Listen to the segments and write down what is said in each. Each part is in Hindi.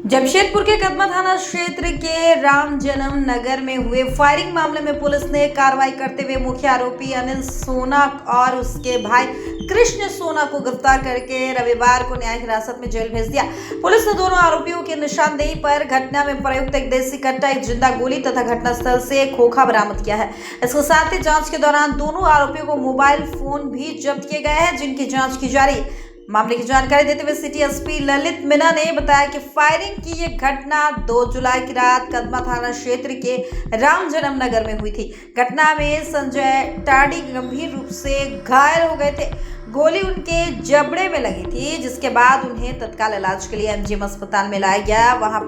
जमशेदपुर के कदमा थाना क्षेत्र के राम जन्म नगर में हुए फायरिंग मामले में पुलिस ने कार्रवाई करते हुए मुख्य आरोपी अनिल सोना और उसके भाई कृष्ण सोना को गिरफ्तार करके रविवार को न्यायिक हिरासत में जेल भेज दिया। पुलिस ने दोनों आरोपियों की निशानदेही पर घटना में प्रयुक्त एक देसी कट्टा, एक जिंदा गोली तथा घटनास्थल से एक खोखा बरामद किया है। इसके साथ ही जांच के दौरान दोनों आरोपियों को मोबाइल फोन भी जब्त किए गए हैं, जिनकी जांच की जा रही है। मामले की जानकारी देते हुए सिटी एसपी ललित मीना ने बताया कि फायरिंग की ये घटना 2 जुलाई की रात कदमा थाना क्षेत्र के राम जन्म नगर में हुई थी। घटना में संजय टाडी गंभीर रूप से घायल हो गए थे। गोली उनके जबड़े में लगी थी, जिसके बाद उन्हें तत्काल इलाज के लिए एमजीएम अस्पताल में लाया गया। वहां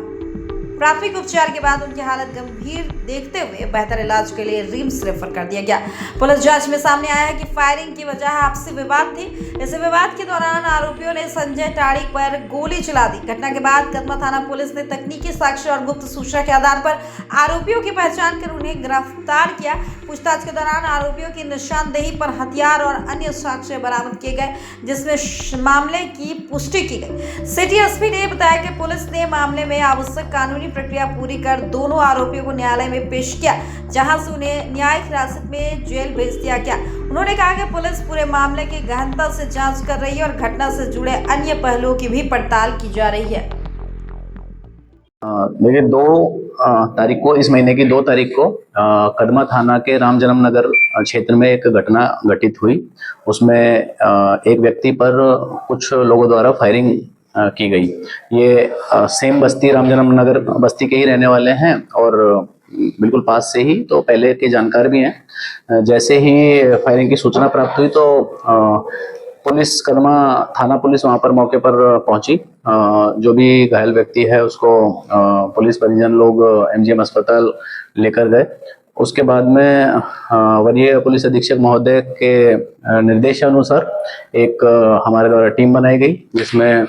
प्राथमिक उपचार के बाद उनकी हालत गंभीर देखते हुए बेहतर इलाज के लिए रिम्स रेफर कर दिया गया। पुलिस जांच में सामने आया है कि फायरिंग की वजह आपसी विवाद थी। इस विवाद के दौरान आरोपियों ने संजय टाड़ी पर गोली चला दी। घटना के बाद कदमा थाना पुलिस ने तकनीकी साक्ष्य और गुप्त सूचना के आधार पर आरोपियों की पहचान कर उन्हें गिरफ्तार किया। पूछताछ के दौरान आरोपियों की निशानदेही पर हथियार और अन्य साक्ष्य बरामद किए गए, जिसमें मामले की पुष्टि की गई। सिटी एसपी ने बताया कि पुलिस ने मामले में आवश्यक कानूनी प्रक्रिया पूरी कर दोनों आरोपियों को न्यायालय में पेश किया, जहां से उन्हें न्यायिक हिरासत में जेल भेज दिया गया। उन्होंने कहा कि पुलिस पूरे मामले की गहनता से जांच कर रही है और घटना से जुड़े अन्य पहलुओं की भी पड़ताल की जा रही है। देखिए 2 तारीख को, इस महीने की 2 तारीख को कदमा थाना के राम जन्म नगर क्षेत्र में एक घटना घटित हुई। उसमें एक व्यक्ति पर कुछ लोगों द्वारा फायरिंग की गई। ये सेम बस्ती, राम जन्म नगर बस्ती के ही रहने वाले हैं और बिल्कुल पास से ही, तो पहले के जानकार भी हैं। जैसे ही फायरिंग की सूचना प्राप्त हुई तो पुलिस, कदमा थाना पुलिस वहां पर मौके पर पहुंची। जो भी घायल व्यक्ति है उसको पुलिस परिजन लोग एमजीएम अस्पताल लेकर गए। उसके बाद में वरीय पुलिस अधीक्षक महोदय के निर्देशानुसार एक हमारे द्वारा टीम बनाई गई, जिसमें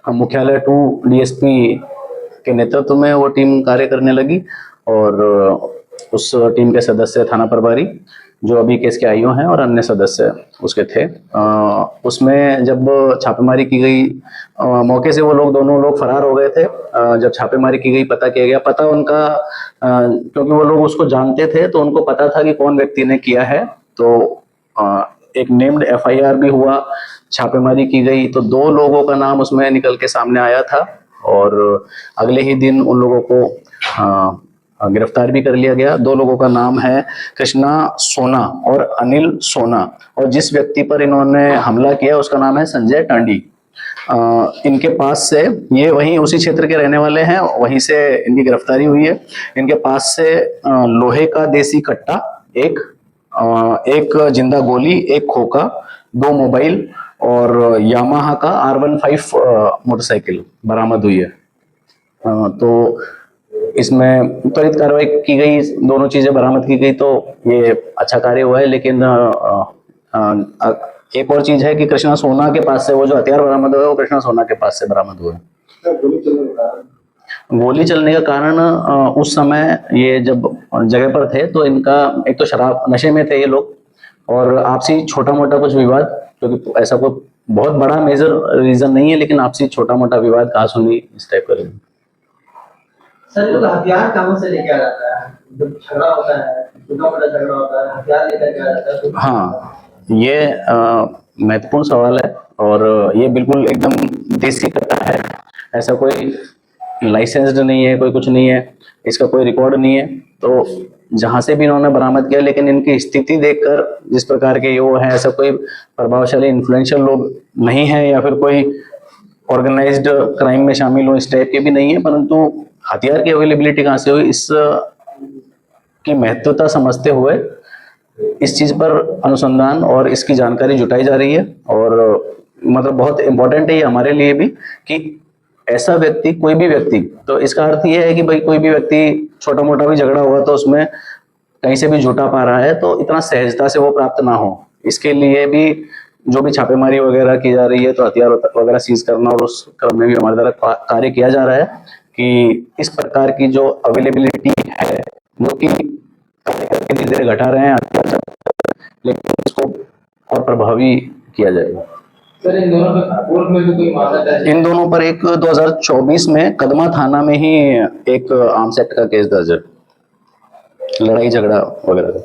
मुख्यालय 2 डीएसपी के नेतृत्व में वो टीम कार्य करने लगी और उस टीम के सदस्य थाना प्रभारी, जो अभी केस के आईओ हैं, और अन्य सदस्य उसके थे। उसमें जब छापेमारी की गई, मौके से वो लोग, दोनों लोग फरार हो गए थे। जब छापेमारी की गई, पता किया गया, पता उनका, क्योंकि वो लोग उसको जानते थे तो उनको पता था कि कौन व्यक्ति ने किया है। तो एक नेम्ड एफआईआर भी हुआ, छापेमारी की गई, तो 2 लोगों का नाम उसमें निकल के सामने आया था और अगले ही दिन उन लोगों को गिरफ्तार भी कर लिया गया। 2 लोगों का नाम है कृष्णा सोना और अनिल सोना, और जिस व्यक्ति पर इन्होंने हमला किया उसका नाम है संजय टांडी। इनके पास से, ये वहीं उसी क्षेत्र के रहने वाले हैं, वहीं से इनकी गिरफ्तारी हुई है। इनके पास से लोहे का देसी कट्टा, एक जिंदा गोली, एक खोखा, 2 मोबाइल और यामाहा का R15 मोटरसाइकिल बरामद हुई है। तो इसमें त्वरित कार्रवाई की गई, दोनों चीजें बरामद की गई, तो ये अच्छा कार्य हुआ है। लेकिन एक और चीज है कि कृष्णा सोना के पास से वो जो हथियार बरामद हुआ है वो कृष्णा सोना के पास से बरामद हुआ है। गोली चलने का कारण, उस समय ये जब जगह पर थे तो इनका, एक तो शराब नशे में थे ये लोग, और आपसी छोटा मोटा कुछ विवाद, क्योंकि ऐसा कोई बहुत बड़ा मेजर रीजन नहीं है, लेकिन आपसी छोटा मोटा विवाद, कहासुनी, इस टाइप का। सर, लोग हथियार कहाँ से लेके आ जाता है? जब झगड़ा होता है, छोटा मोटा झगड़ा होता है, हथियार लेकर के आ जाता है तो... हाँ, ये महत्वपूर्ण सवाल है और ये बिल्कुल एकदम देसी कट्टा है। ऐसा कोई लाइसेंस्ड नहीं है, कोई कुछ नहीं है, इसका कोई रिकॉर्ड नहीं है। तो जहां से भी इन्होंने बरामद किया, लेकिन इनकी स्थिति देखकर जिस प्रकार के ये वो है, ऐसा कोई प्रभावशाली इन्फ्लुएंशियल लोग नहीं है या फिर कोई ऑर्गेनाइज्ड क्राइम में शामिल हो, इस टाइप के भी नहीं है। परंतु हथियार की अवेलेबिलिटी कहाँ से हुई, इस की महत्वता समझते हुए इस चीज पर अनुसंधान और इसकी जानकारी जुटाई जा रही है। और मतलब बहुत इंपॉर्टेंट है ये हमारे लिए भी कि ऐसा व्यक्ति, कोई भी व्यक्ति, तो इसका अर्थ ये है कि भाई कोई भी व्यक्ति छोटा मोटा भी झगड़ा हुआ तो उसमें कहीं से भी जुटा पा रहा है, तो इतना सहजता से वो प्राप्त ना हो, इसके लिए भी जो भी छापेमारी वगैरह की जा रही है, तो हथियार वगैरह सीज करना, और उस क्रम में भी हमारे द्वारा कार्य किया जा रहा है कि इस प्रकार की जो अवेलेबिलिटी है, जो कि कार्य करके धीरे धीरे घटा रहे हैं, लेकिन इसको और प्रभावी किया जाएगा। सर इन दोनों पे कोर्ट में भी कोई मामला दर्ज है? इन दोनों पर एक 2024 में कदमा थाना में ही एक आर्म्स एक्ट का केस दर्ज है, लड़ाई झगड़ा वगैरह।